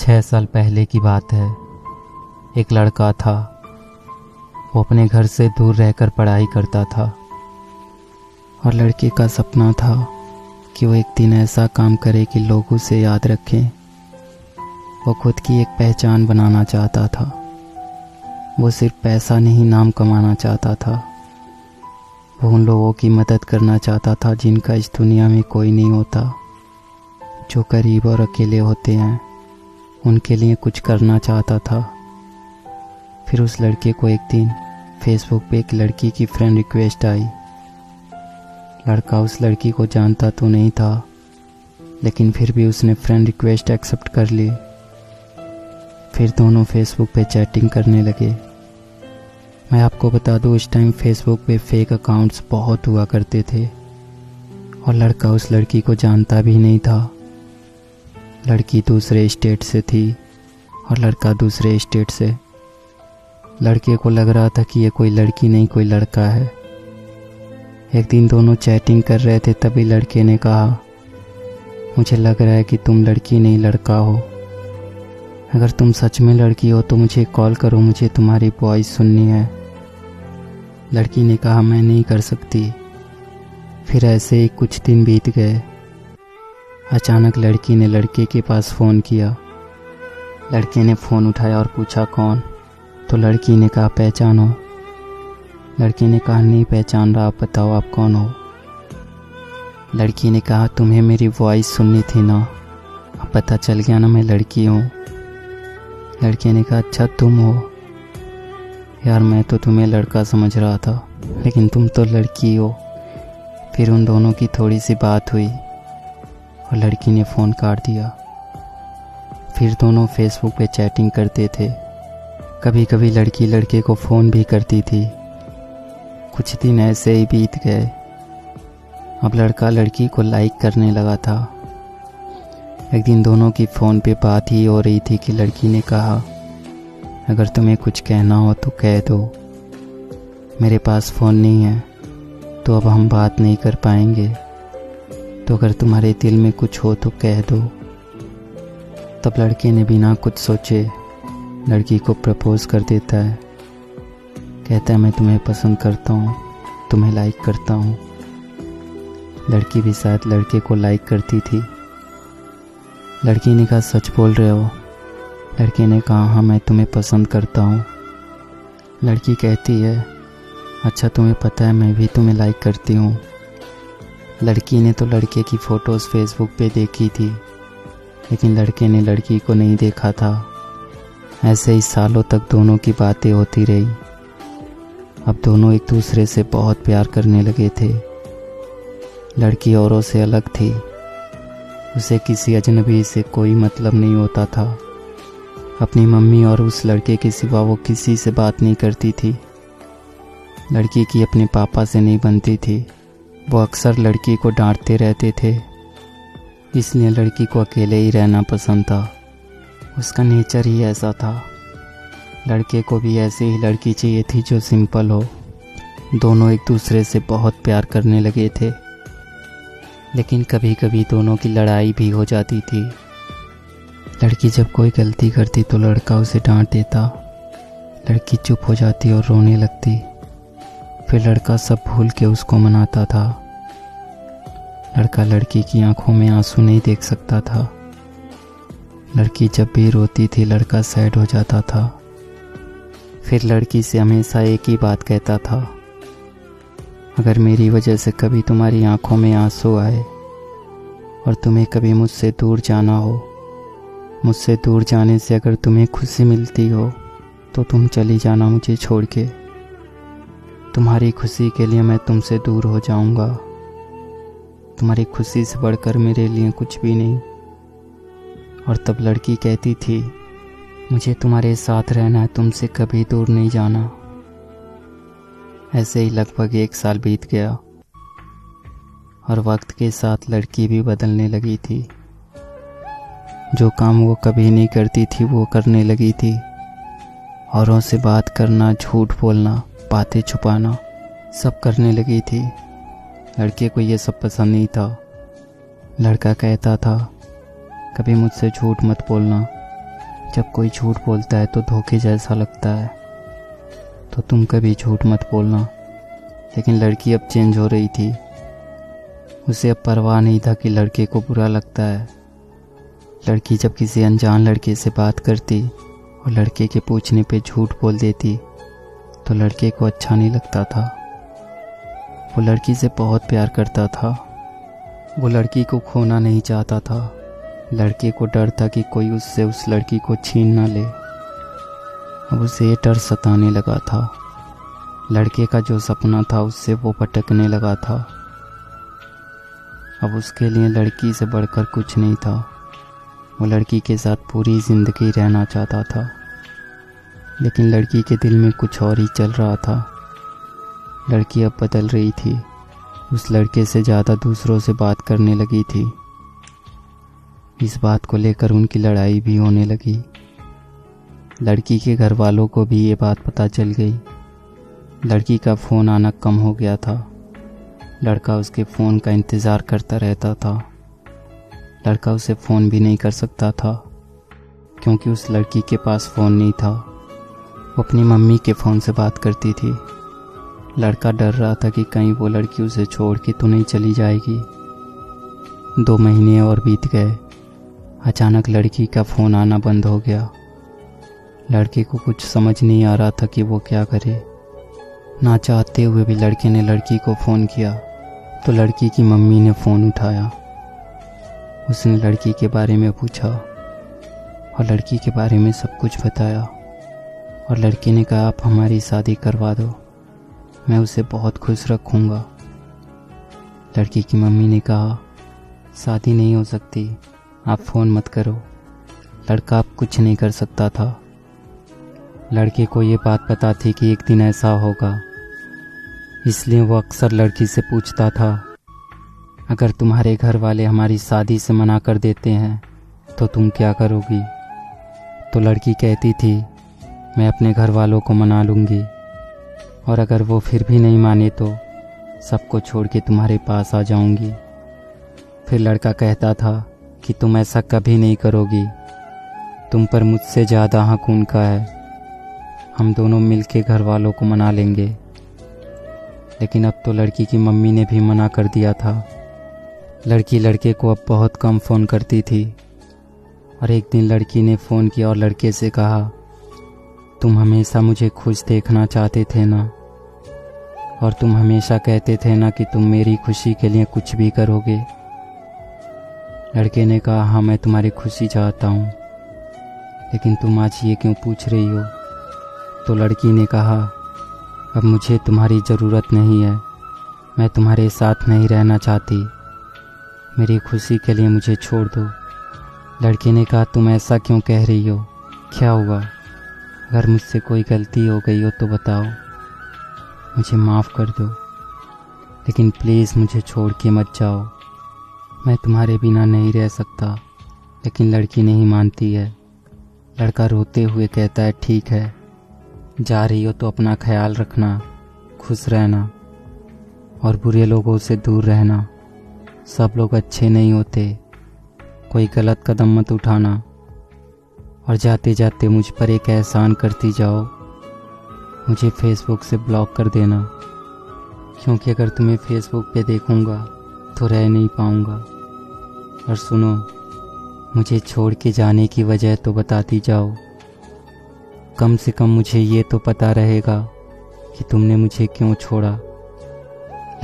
6 साल पहले की बात है। एक लड़का था। वो अपने घर से दूर रहकर पढ़ाई करता था और लड़के का सपना था कि वो एक दिन ऐसा काम करे कि लोग उसे याद रखें। वो खुद की एक पहचान बनाना चाहता था। वो सिर्फ पैसा नहीं, नाम कमाना चाहता था। वो उन लोगों की मदद करना चाहता था जिनका इस दुनिया में कोई नहीं होता, जो गरीब और अकेले होते हैं। उनके लिए कुछ करना चाहता था। फिर उस लड़के को एक दिन फेसबुक पे एक लड़की की फ्रेंड रिक्वेस्ट आई। लड़का उस लड़की को जानता तो नहीं था, लेकिन फिर भी उसने फ्रेंड रिक्वेस्ट एक्सेप्ट कर ली। फिर दोनों फेसबुक पे चैटिंग करने लगे। मैं आपको बता दूं, उस टाइम फेसबुक पे फेक अकाउंट्स बहुत हुआ करते थे और लड़का उस लड़की को जानता भी नहीं था। लड़की दूसरे स्टेट से थी और लड़का दूसरे स्टेट से। लड़के को लग रहा था कि ये कोई लड़की नहीं, कोई लड़का है। एक दिन दोनों चैटिंग कर रहे थे, तभी लड़के ने कहा, मुझे लग रहा है कि तुम लड़की नहीं लड़का हो। अगर तुम सच में लड़की हो तो मुझे कॉल करो, मुझे तुम्हारी वॉइस सुननी है। लड़की ने कहा, मैं नहीं कर सकती। फिर ऐसे ही कुछ दिन बीत गए। अचानक लड़की ने लड़के के पास फ़ोन किया। लड़के ने फ़ोन उठाया और पूछा, कौन? तो लड़की ने कहा, पहचानो। लड़के ने कहा, नहीं पहचान रहा, आप बताओ आप कौन हो। लड़की ने कहा, तुम्हें मेरी वॉइस सुननी थी ना, अब पता चल गया ना मैं लड़की हूँ। लड़के ने कहा, अच्छा तुम हो? यार मैं तो तुम्हें लड़का समझ रहा था, लेकिन तुम तो लड़की हो। फिर उन दोनों की थोड़ी सी बात हुई और लड़की ने फ़ोन काट दिया। फिर दोनों फेसबुक पे चैटिंग करते थे। कभी कभी लड़की लड़के को फ़ोन भी करती थी। कुछ दिन ऐसे ही बीत गए। अब लड़का लड़की को लाइक करने लगा था। एक दिन दोनों की फ़ोन पे बात ही हो रही थी कि लड़की ने कहा, अगर तुम्हें कुछ कहना हो तो कह दो, मेरे पास फ़ोन नहीं है तो अब हम बात नहीं कर पाएंगे, तो अगर तुम्हारे दिल में कुछ हो तो कह दो। तब लड़के ने बिना कुछ सोचे लड़की को प्रपोज़ कर देता है। कहता है, मैं तुम्हें पसंद करता हूँ, तुम्हें लाइक करता हूँ। लड़की भी शायद लड़के को लाइक करती थी। लड़की ने कहा, सच बोल रहे हो? लड़के ने कहा, हाँ मैं तुम्हें पसंद करता हूँ। लड़की कहती है, अच्छा तुम्हें पता है मैं भी तुम्हें लाइक करती हूँ। लड़की ने तो लड़के की फ़ोटोज़ फेसबुक पे देखी थी, लेकिन लड़के ने लड़की को नहीं देखा था। ऐसे ही सालों तक दोनों की बातें होती रही। अब दोनों एक दूसरे से बहुत प्यार करने लगे थे। लड़की औरों से अलग थी। उसे किसी अजनबी से कोई मतलब नहीं होता था। अपनी मम्मी और उस लड़के के सिवा वो किसी से बात नहीं करती थी। लड़की की अपने पापा से नहीं बनती थी। वो अक्सर लड़की को डांटते रहते थे, इसलिए लड़की को अकेले ही रहना पसंद था। उसका नेचर ही ऐसा था। लड़के को भी ऐसी ही लड़की चाहिए थी जो सिंपल हो। दोनों एक दूसरे से बहुत प्यार करने लगे थे, लेकिन कभी कभी दोनों की लड़ाई भी हो जाती थी। लड़की जब कोई गलती करती तो लड़का उसे डांट देता। लड़की चुप हो जाती और रोने लगती। फिर लड़का सब भूल के उसको मनाता था। लड़का लड़की की आंखों में आंसू नहीं देख सकता था। लड़की जब भी रोती थी लड़का सैड हो जाता था। फिर लड़की से हमेशा एक ही बात कहता था, अगर मेरी वजह से कभी तुम्हारी आंखों में आंसू आए और तुम्हें कभी मुझसे दूर जाना हो, मुझसे दूर जाने से अगर तुम्हें खुशी मिलती हो तो तुम चली जाना मुझे छोड़ के। तुम्हारी खुशी के लिए मैं तुमसे दूर हो जाऊंगा। तुम्हारी खुशी से बढ़कर मेरे लिए कुछ भी नहीं। और तब लड़की कहती थी, मुझे तुम्हारे साथ रहना है, तुमसे कभी दूर नहीं जाना। ऐसे ही लगभग 1 साल बीत गया और वक्त के साथ लड़की भी बदलने लगी थी। जो काम वो कभी नहीं करती थी वो करने लगी थी। औरों से बात करना, झूठ बोलना, बातें छुपाना, सब करने लगी थी। लड़के को ये सब पसंद नहीं था। लड़का कहता था, कभी मुझसे झूठ मत बोलना, जब कोई झूठ बोलता है तो धोखे जैसा लगता है, तो तुम कभी झूठ मत बोलना। लेकिन लड़की अब चेंज हो रही थी। उसे अब परवाह नहीं था कि लड़के को बुरा लगता है। लड़की जब किसी अनजान लड़के से बात करती और लड़के के पूछने पे झूठ बोल देती तो लड़के को अच्छा नहीं लगता था। वो लड़की से बहुत प्यार करता था। वो लड़की को खोना नहीं चाहता था। लड़के को डर था कि कोई उससे उस लड़की को छीन ना ले। अब उसे ये डर सताने लगा था। लड़के का जो सपना था उससे वो भटकने लगा था। अब उसके लिए लड़की से बढ़कर कुछ नहीं था। वो लड़की के साथ पूरी ज़िंदगी रहना चाहता था, लेकिन लड़की के दिल में कुछ और ही चल रहा था। लड़की अब बदल रही थी। उस लड़के से ज़्यादा दूसरों से बात करने लगी थी। इस बात को लेकर उनकी लड़ाई भी होने लगी। लड़की के घर वालों को भी ये बात पता चल गई। लड़की का फ़ोन आना कम हो गया था। लड़का उसके फ़ोन का इंतज़ार करता रहता था। लड़का उसे फ़ोन भी नहीं कर सकता था क्योंकि उस लड़की के पास फ़ोन नहीं था। वो अपनी मम्मी के फ़ोन से बात करती थी। लड़का डर रहा था कि कहीं वो लड़की उसे छोड़ के तो नहीं चली जाएगी। 2 महीने और बीत गए। अचानक लड़की का फ़ोन आना बंद हो गया। लड़के को कुछ समझ नहीं आ रहा था कि वो क्या करे। ना चाहते हुए भी लड़के ने लड़की को फ़ोन किया तो लड़की की मम्मी ने फ़ोन उठाया। उसने लड़की के बारे में पूछा और लड़की के बारे में सब कुछ बताया। और लड़के ने कहा, आप हमारी शादी करवा दो, मैं उसे बहुत खुश रखूँगा। लड़की की मम्मी ने कहा, शादी नहीं हो सकती, आप फ़ोन मत करो। लड़का अब कुछ नहीं कर सकता था। लड़के को ये बात पता थी कि एक दिन ऐसा होगा, इसलिए वो अक्सर लड़की से पूछता था, अगर तुम्हारे घर वाले हमारी शादी से मना कर देते हैं तो तुम क्या करोगी? तो लड़की कहती थी, मैं अपने घर वालों को मना लूँगी, और अगर वो फिर भी नहीं माने तो सबको छोड़ के तुम्हारे पास आ जाऊँगी। फिर लड़का कहता था कि तुम ऐसा कभी नहीं करोगी, तुम पर मुझसे ज़्यादा हक उनका है, हम दोनों मिलके घर वालों को मना लेंगे। लेकिन अब तो लड़की की मम्मी ने भी मना कर दिया था। लड़की लड़के को अब बहुत कम फ़ोन करती थी। और एक दिन लड़की ने फ़ोन किया और लड़के से कहा, तुम हमेशा मुझे खुश देखना चाहते थे ना, और तुम हमेशा कहते थे ना कि तुम मेरी खुशी के लिए कुछ भी करोगे। लड़के ने कहा, हाँ मैं तुम्हारी खुशी चाहता हूँ, लेकिन तुम आज ये क्यों पूछ रही हो? तो लड़की ने कहा, अब मुझे तुम्हारी ज़रूरत नहीं है, मैं तुम्हारे साथ नहीं रहना चाहती, मेरी खुशी के लिए मुझे छोड़ दो। लड़के ने कहा, तुम ऐसा क्यों कह रही हो, क्या हुआ? अगर मुझसे कोई गलती हो गई हो तो बताओ, मुझे माफ़ कर दो, लेकिन प्लीज़ मुझे छोड़ के मत जाओ, मैं तुम्हारे बिना नहीं रह सकता। लेकिन लड़की नहीं मानती है। लड़का रोते हुए कहता है, ठीक है, जा रही हो तो अपना ख्याल रखना, खुश रहना और बुरे लोगों से दूर रहना। सब लोग अच्छे नहीं होते, कोई गलत कदम मत उठाना, और जाते जाते मुझ पर एक एहसान करती जाओ, मुझे फेसबुक से ब्लॉक कर देना, क्योंकि अगर तुम्हें फेसबुक पे देखूंगा तो रह नहीं पाऊंगा। और सुनो, मुझे छोड़ के जाने की वजह तो बताती जाओ, कम से कम मुझे ये तो पता रहेगा कि तुमने मुझे क्यों छोड़ा।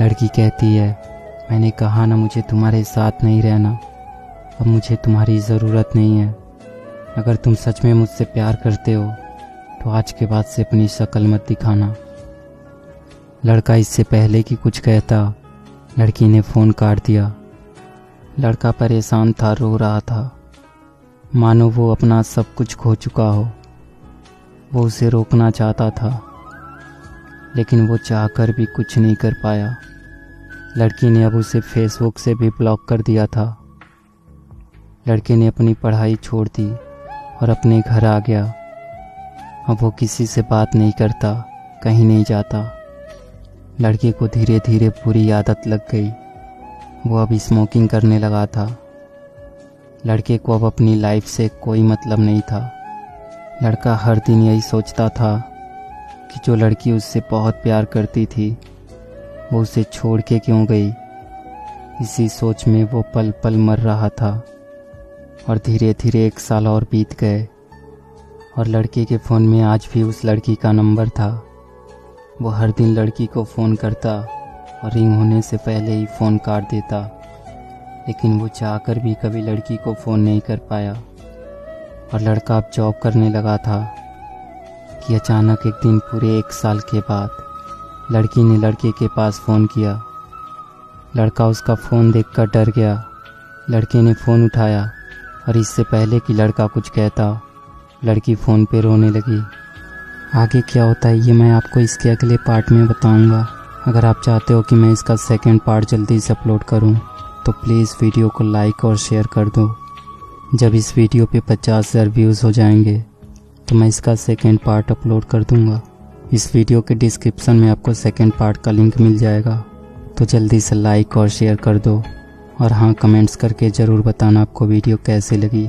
लड़की कहती है, मैंने कहा ना मुझे तुम्हारे साथ नहीं रहना, अब मुझे तुम्हारी ज़रूरत नहीं है। अगर तुम सच में मुझसे प्यार करते हो तो आज के बाद से अपनी शक्ल मत दिखाना। लड़का इससे पहले कि कुछ कहता, लड़की ने फ़ोन काट दिया। लड़का परेशान था, रो रहा था, मानो वो अपना सब कुछ खो चुका हो। वो उसे रोकना चाहता था, लेकिन वो चाहकर भी कुछ नहीं कर पाया। लड़की ने अब उसे फेसबुक से भी ब्लॉक कर दिया था। लड़के ने अपनी पढ़ाई छोड़ दी और अपने घर आ गया। अब वो किसी से बात नहीं करता, कहीं नहीं जाता। लड़के को धीरे धीरे बुरी आदत लग गई। वो अब स्मोकिंग करने लगा था। लड़के को अब अपनी लाइफ से कोई मतलब नहीं था। लड़का हर दिन यही सोचता था कि जो लड़की उससे बहुत प्यार करती थी वो उसे छोड़ के क्यों गई। इसी सोच में वो पल पल मर रहा था। और धीरे धीरे 1 साल और बीत गए और लड़के के फ़ोन में आज भी उस लड़की का नंबर था। वो हर दिन लड़की को फ़ोन करता और रिंग होने से पहले ही फ़ोन काट देता, लेकिन वो चाहकर भी कभी लड़की को फ़ोन नहीं कर पाया। और लड़का अब जॉब करने लगा था कि अचानक एक दिन पूरे 1 साल के बाद लड़की ने लड़के के पास फ़ोन किया। लड़का उसका फ़ोन देखकर डर गया। लड़के ने फ़ोन उठाया और इससे पहले कि लड़का कुछ कहता, लड़की फ़ोन पे रोने लगी। आगे क्या होता है ये मैं आपको इसके अगले पार्ट में बताऊंगा। अगर आप चाहते हो कि मैं इसका सेकंड पार्ट जल्दी से अपलोड करूं तो प्लीज़ वीडियो को लाइक और शेयर कर दो। जब इस वीडियो पे 50,000 व्यूज़ हो जाएंगे तो मैं इसका सेकंड पार्ट अपलोड कर दूंगा। इस वीडियो के डिस्क्रिप्शन में आपको सेकंड पार्ट का लिंक मिल जाएगा, तो जल्दी से लाइक और शेयर कर दो। और हाँ, कमेंट्स करके ज़रूर बताना आपको वीडियो कैसी लगी।